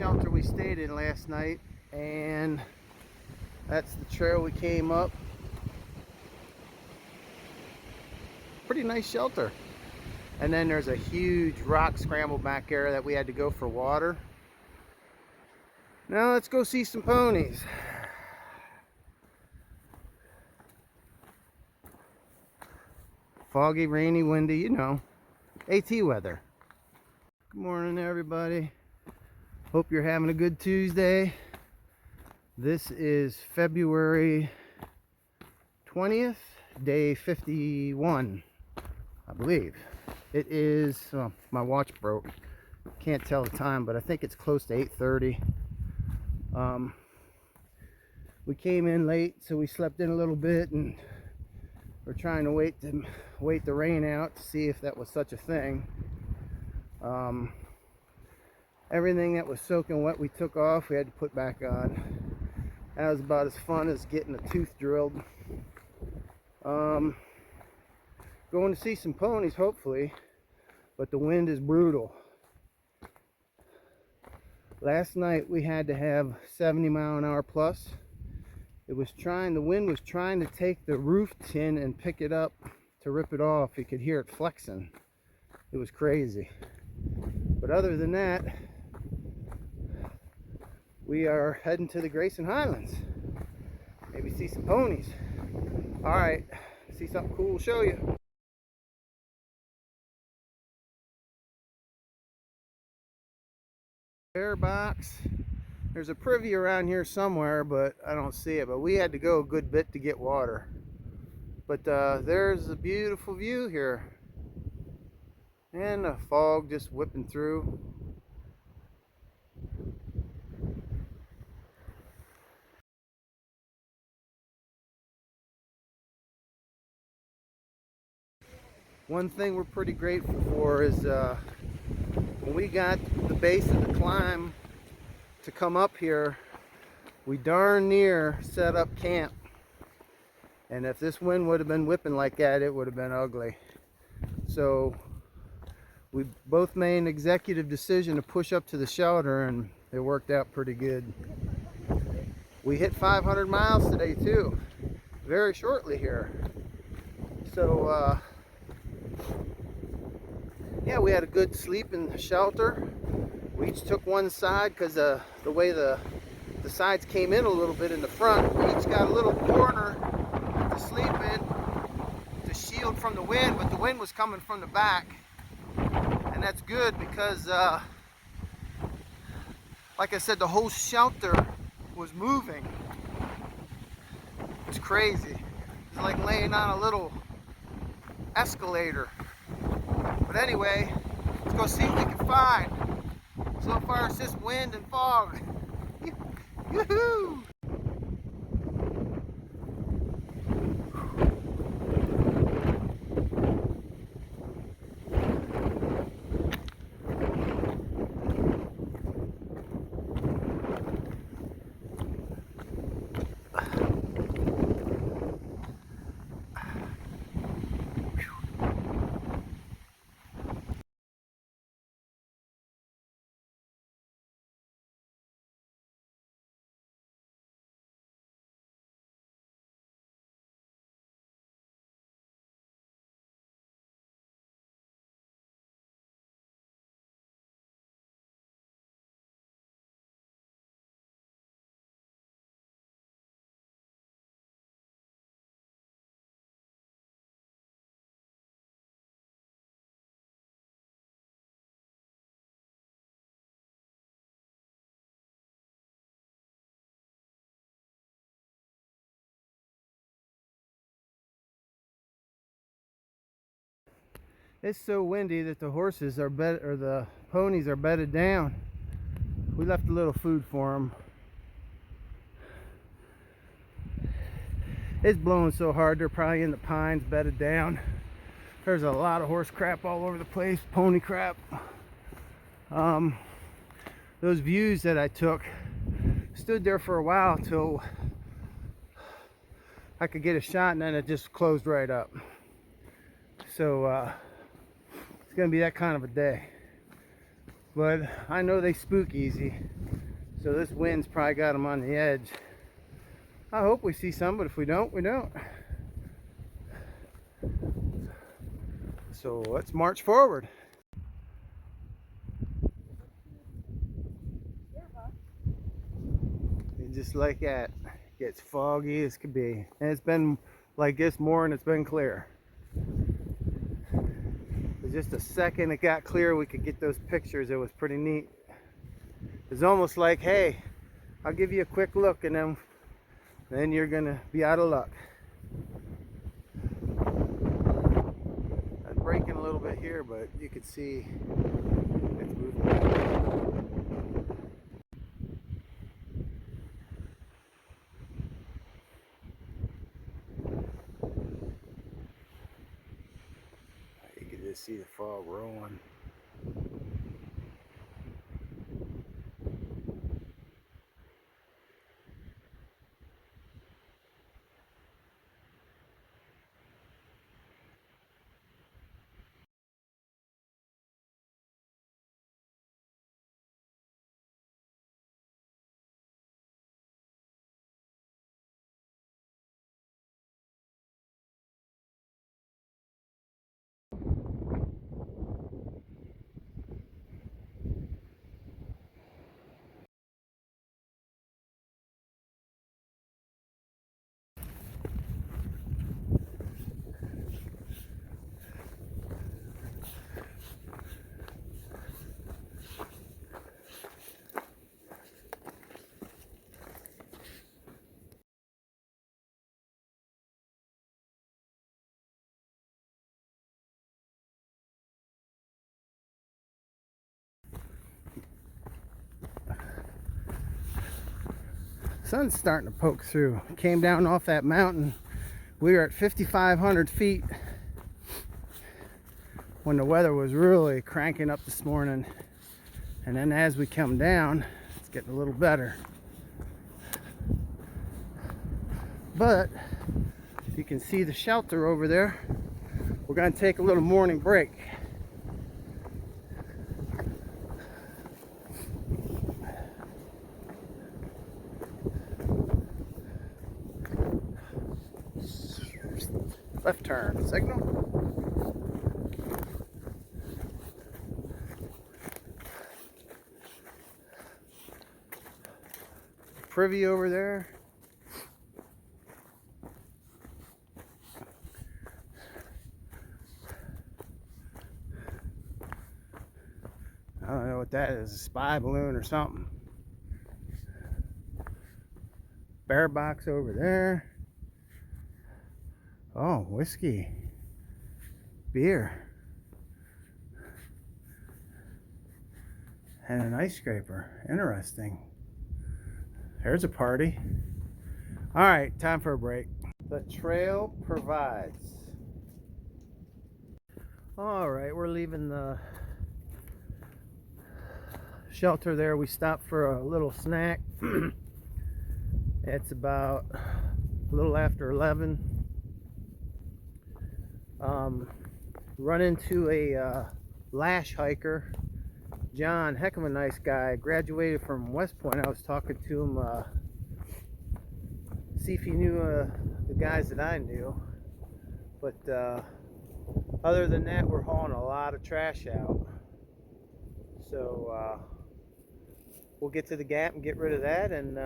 shelter we stayed in last night, and that's the trail we came up. Pretty nice shelter. And then there's a huge rock scramble back there that we had to go for water. Now let's go see some ponies. Foggy, rainy, windy, you know, AT weather. Good morning, everybody. Hope you're having a good Tuesday. This is February 20th, day 51, I believe. It is, oh, my watch broke. Can't tell the time, but I think it's close to 8:30. We came in late, so we slept in a little bit, and we're trying to wait the rain out to see if that was such a thing. Everything that was soaking wet we took off, we had to put back on. That was about as fun as getting a tooth drilled. Going to see some ponies, hopefully, but the wind is brutal. Last night we had to have 70-mile-an-hour plus. The wind was trying to take the roof tin and pick it up to rip it off. You could hear it flexing. It was crazy. But other than that, we are heading to the Grayson Highlands. Maybe see some ponies. All right, see something cool, show you. Air box. There's a privy around here somewhere, but I don't see it. But we had to go a good bit to get water. But there's a beautiful view here. And the fog just whipping through. One thing we're pretty grateful for is when we got the base of the climb to come up here, we darn near set up camp. And if this wind would have been whipping like that, it would have been ugly. So we both made an executive decision to push up to the shelter, and it worked out pretty good. We hit 500 miles today too, very shortly here. So yeah, we had a good sleep in the shelter. We each took one side because the way the sides came in a little bit in the front, we each got a little corner to sleep in to shield from the wind, but the wind was coming from the back. And that's good because, like I said, the whole shelter was moving. It was crazy. It was like laying on a little escalator. But anyway, let's go see what we can find. So far it's just wind and fog. Yoo-hoo! It's so windy that the horses are the ponies are bedded down. We left a little food for them. It's blowing so hard they're probably in the pines bedded down. There's a lot of horse crap all over the place, pony crap. Those views that I took, stood there for a while till I could get a shot, and then it just closed right up. So it's gonna be that kind of a day. but I know they spook easy, so this wind's probably got them on the edge. I hope we see some, but if we don't, we don't. So let's march forward. And just like that, it gets foggy as could be. And it's been like this more and it's been clear. For just a second it got clear, we could get those pictures. It was pretty neat. It's almost like, hey, I'll give you a quick look and then you're gonna be out of luck. I'm braking a little bit here, but you can see it's moving. You can just see the fog rolling. Sun's starting to poke through. Came down off that mountain. We were at 5,500 feet when the weather was really cranking up this morning. And then as we come down, it's getting a little better. But you can see the shelter over there. We're going to take a little morning break. Left turn signal. Privy over there. I don't know what that is, a spy balloon or something. Bear box over there. Oh, whiskey, beer, and an ice scraper. Interesting. There's a party. All right, time for a break. The trail provides. All right, we're leaving the shelter there. We stopped for a little snack. It's about a little after 11. Run into a lash hiker, John, heck of a nice guy, graduated from West Point. I was talking to him, see if he knew the guys that I knew, but other than that, we're hauling a lot of trash out, so we'll get to the gap and get rid of that and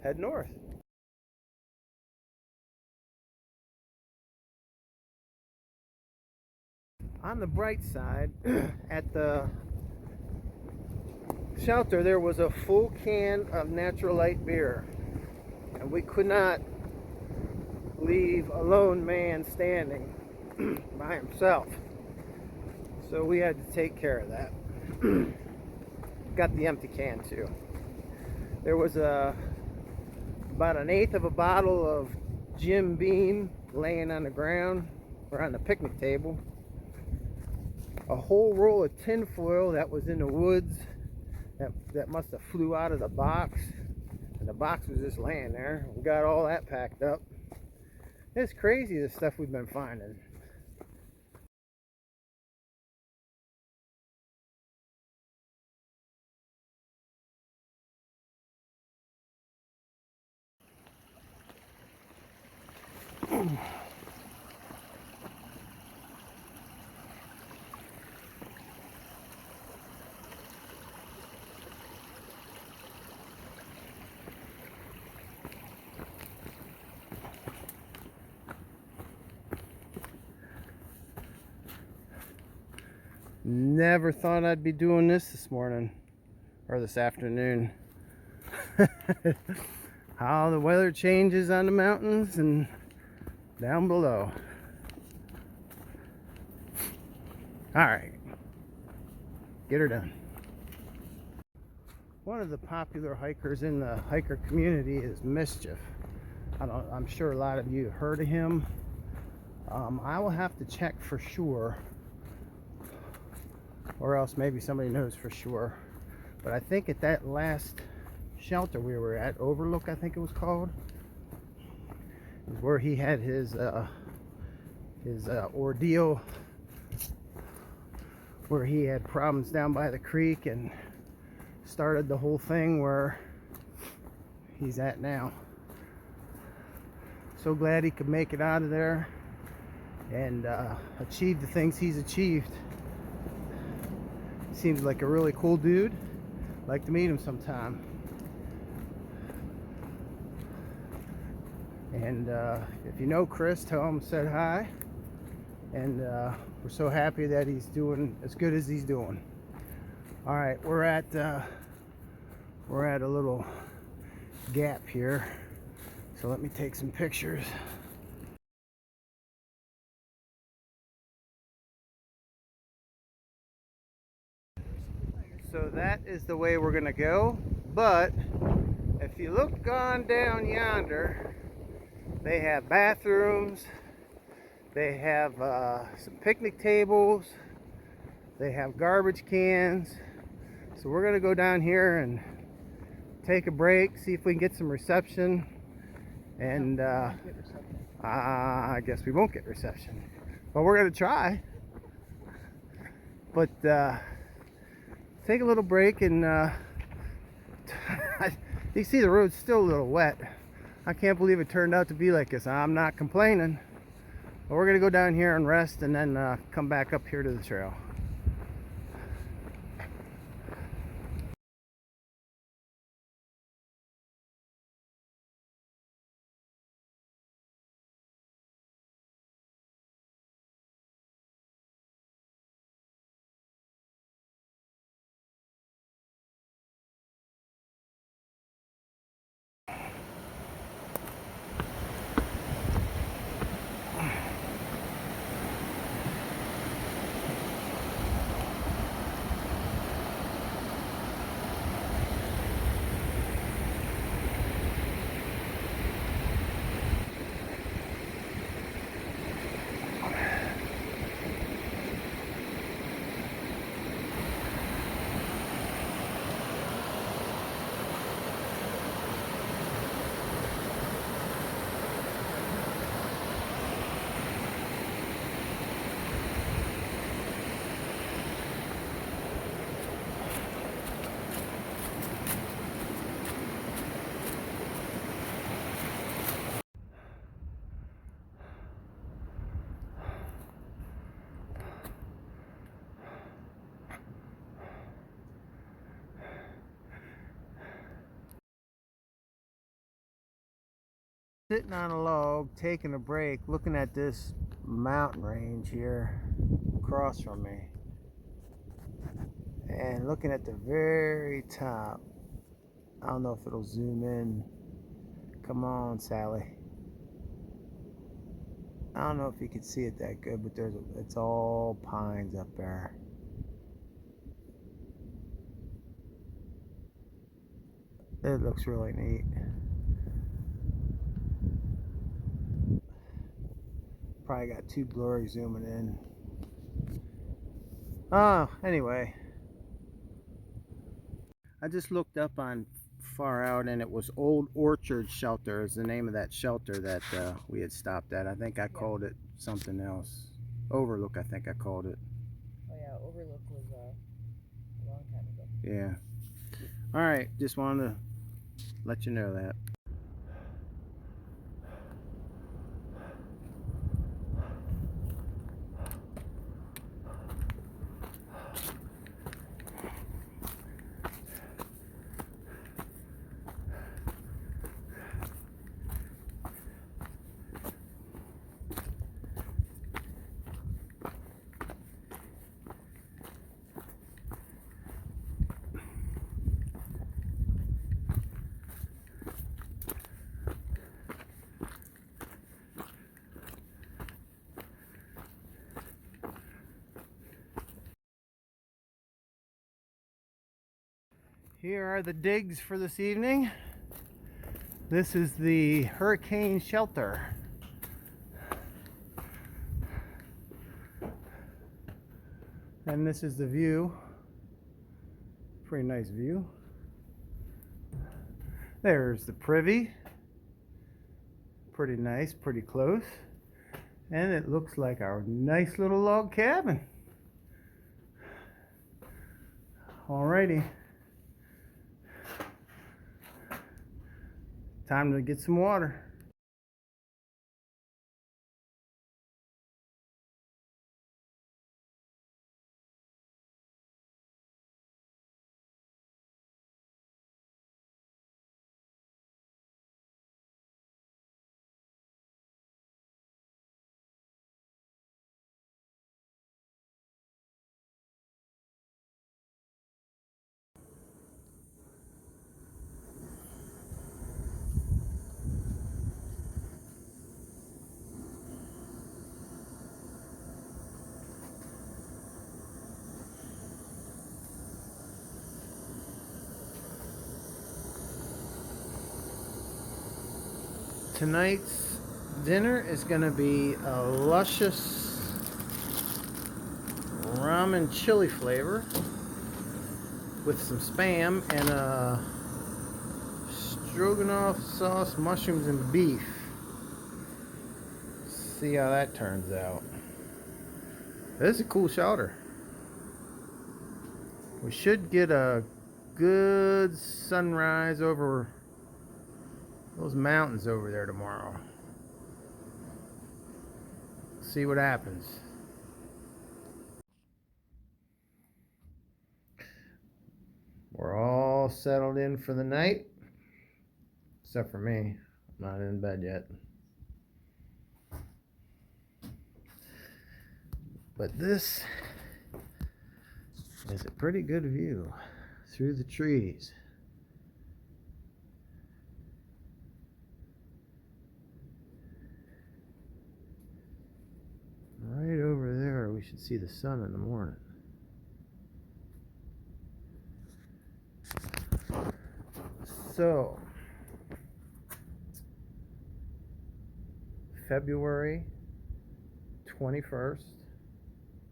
head north. On the bright side, at the shelter there was a full can of natural light beer, and we could not leave a lone man standing by himself, so we had to take care of that. Got the empty can too. There was about 1/8 of a bottle of Jim Beam laying on the ground or on the picnic table. A whole roll of tin foil that was in the woods that must have flew out of the box, and the box was just laying there. We got all that packed up. It's crazy, the stuff we've been finding. Never thought I'd be doing this morning or this afternoon. How the weather changes on the mountains and down below. Alright, get her done. One of the popular hikers in the hiker community is Mischief. I'm sure a lot of you have heard of him. I will have to check for sure, or else maybe somebody knows for sure. But I think at that last shelter we were at, Overlook I think it was called, is where he had his ordeal, where he had problems down by the creek and started the whole thing where he's at now. So glad he could make it out of there and achieve the things he's achieved. Seems like a really cool dude. Like to meet him sometime. And if you know Chris, tell him I said hi. And we're so happy that he's doing as good as he's doing. All right, we're at a little gap here, so let me take some pictures. So that is the way we're gonna go, but if you look on down yonder, they have bathrooms, they have some picnic tables, they have garbage cans. So we're gonna go down here and take a break, see if we can get some reception. And I guess we won't get reception, but we're gonna try. But take a little break, and you see the road's still a little wet. I can't believe it turned out to be like this. I'm not complaining, but we're gonna go down here and rest, and then come back up here to the trail. Sitting on a log, taking a break, looking at this mountain range here across from me, and looking at the very top. I don't know if it'll zoom in. Come on, Sally. I don't know if you can see it that good, but it's all pines up there. It looks really neat. Probably got too blurry zooming in. Anyway, I just looked up on Far Out, and it was Old Orchard Shelter is the name of that shelter that we had stopped at. I think I called it something else. Overlook, I think I called it. Oh yeah, Overlook was a long time ago. Yeah. All right, just wanted to let you know that. Here are the digs for this evening. This is the hurricane shelter. And this is the view. Pretty nice view. There's the privy. Pretty nice, pretty close. And it looks like our nice little log cabin. Alrighty. Time to get some water. Tonight's dinner is going to be a luscious ramen chili flavor with some spam and a stroganoff sauce, mushrooms, and beef. See how that turns out. This is a cool shelter. We should get a good sunrise over those mountains over there tomorrow. See what happens. We're all settled in for the night, except for me. I'm not in bed yet. But this is a pretty good view through the trees. Right over there, we should see the sun in the morning. So, February 21st,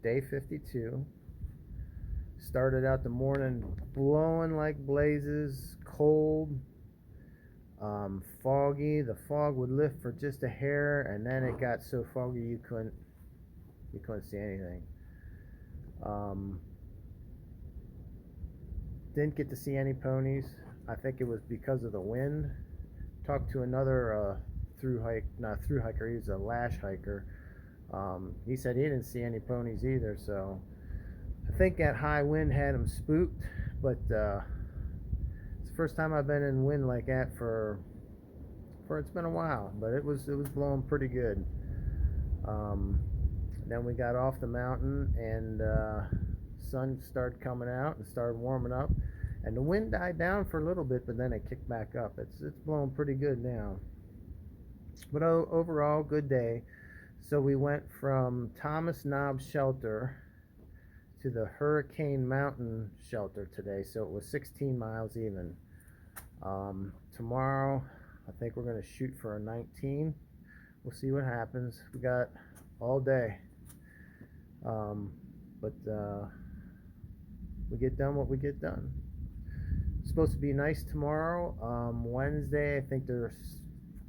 day 52. Started out the morning blowing like blazes, cold, foggy. The fog would lift for just a hair, and then it got so foggy you couldn't see anything. Didn't get to see any ponies. I think it was because of the wind. Talked to another not through hiker, he's a lash hiker. He said he didn't see any ponies either, so I think that high wind had him spooked. But it's the first time I've been in wind like that for it's been a while, but it was blowing pretty good. Then we got off the mountain and sun started coming out and started warming up, and the wind died down for a little bit, but then it kicked back up. It's blowing pretty good now. But overall, good day. So we went from Thomas Knob Shelter to the Hurricane Mountain Shelter today, so it was 16 miles even. Tomorrow, I think we're going to shoot for a 19. We'll see what happens. We got all day. But we get done what we get done. It's supposed to be nice tomorrow. Wednesday, I think they're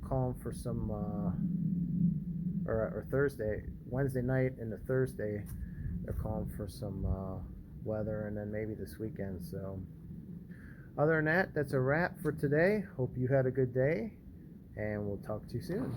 calling for some, or Thursday, Wednesday night into Thursday, they're calling for some weather, and then maybe this weekend. So other than that, that's a wrap for today. Hope you had a good day, and we'll talk to you soon.